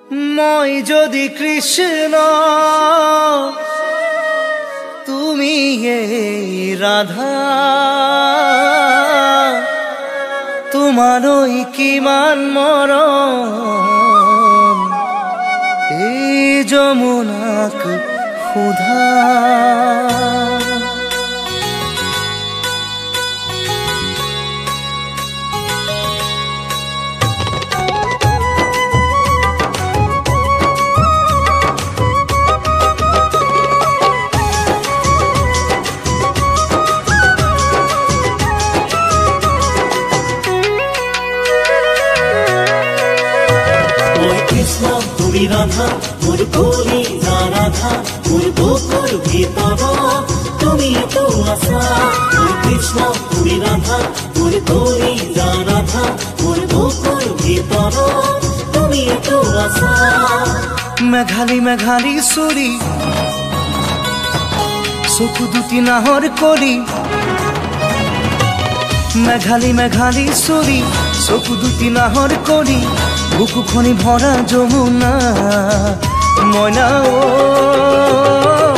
মই যদি কৃষ্ণ তুমি এই রাধা তোমারই কিমান মরম এই যমুনাক ক্ষুধা তুমি রাধা মোর কলি রাধা মোর বুকুর ভিতর তুমি তো আশা কৃষ্ণ তুমি রাধা মোর কলি রাধা মোর বুকুর ভিতর তুমি তো আশা মেঘালী মেঘালী সুরি চকু দুটি নাহর করি মেঘালী মেঘালী সুরি চকু দুটি নাহর করি বুকু খনি ভরা যমুনা ময়না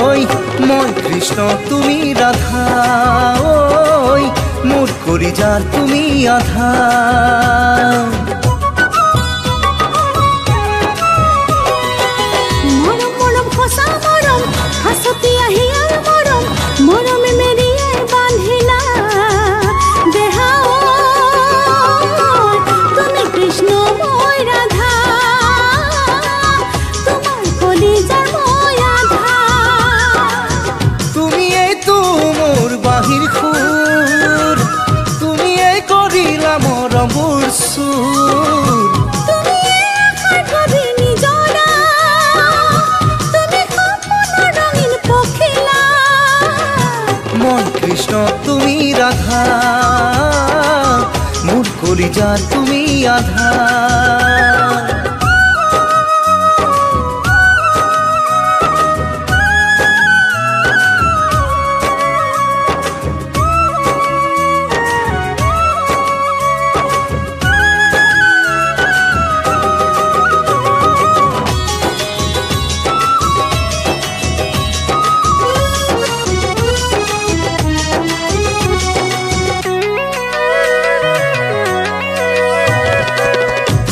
ওই মই কৃষ্ণ তুমি রাধা ওই মোর করি যার তুমি আধা মরম মরম খসা মরম হাসতি আহিয়ার মরম মরমে মেরিয়ে বাঁধিলা দেহা তুমি কৃষ্ণ মই রাধা তোমার কলিজার মই আধা তুমি এই তো মোর বাহির খুর তুমি এই করিলা মরমুর সুর তুমি আখার কবি নিজরা তুমি কপন রঙিন পখিলা মন কৃষ্ণ তুমি রাধা মোর কলিজার তুমি আধা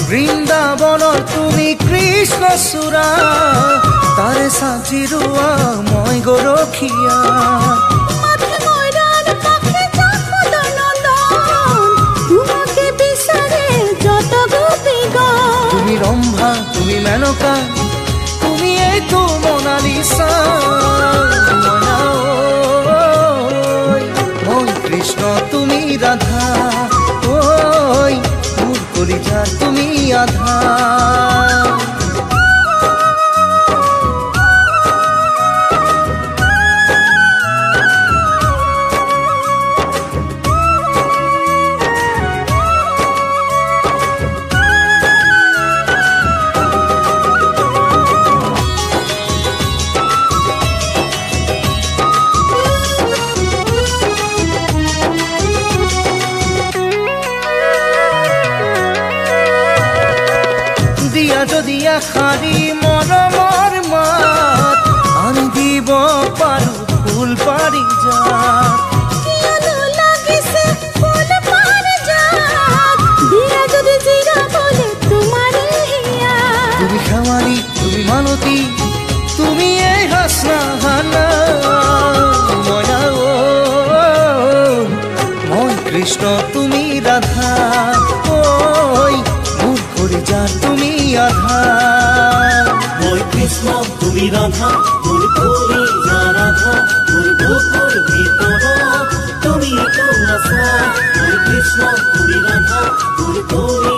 বৃন্দাবনৰ তুমি কৃষ্ণ সুৰা তাৰে সাজিৰুৱা মই গৰখীয়া মাথে ময়দান পাখি চাকদন নন্দন তোমাকে বিচাৰে যত গোপীগণ তুমি ৰম্ভা তুমি মেনকা তুমি এই তো মনালিসা মনা মই কৃষ্ণ তুমি ৰাধা ওই মোৰ কলিজাৰ তুমি আধা যদি এখানি মৰমৰ মাত আনি দিব পাৰো ফুল পাৰি যাত কিয়নো লাগিছে ফুল পাৰিজাত দিয়া যদি জিৰা বলে তোমাৰে হিয়া তুমি খেৱালি তুমি মালতী তুমি এই হাসনা ময়না মই কৃষ্ণ তুমি রাধা ওই মোর কলিজার তুমি আধা মই কৃষ্ণ তুমি রাধা মোর কলি রাধা মোর বুকুর ভিতর তুমি তো আশা কৃষ্ণ তুমি রাধা মোর কলি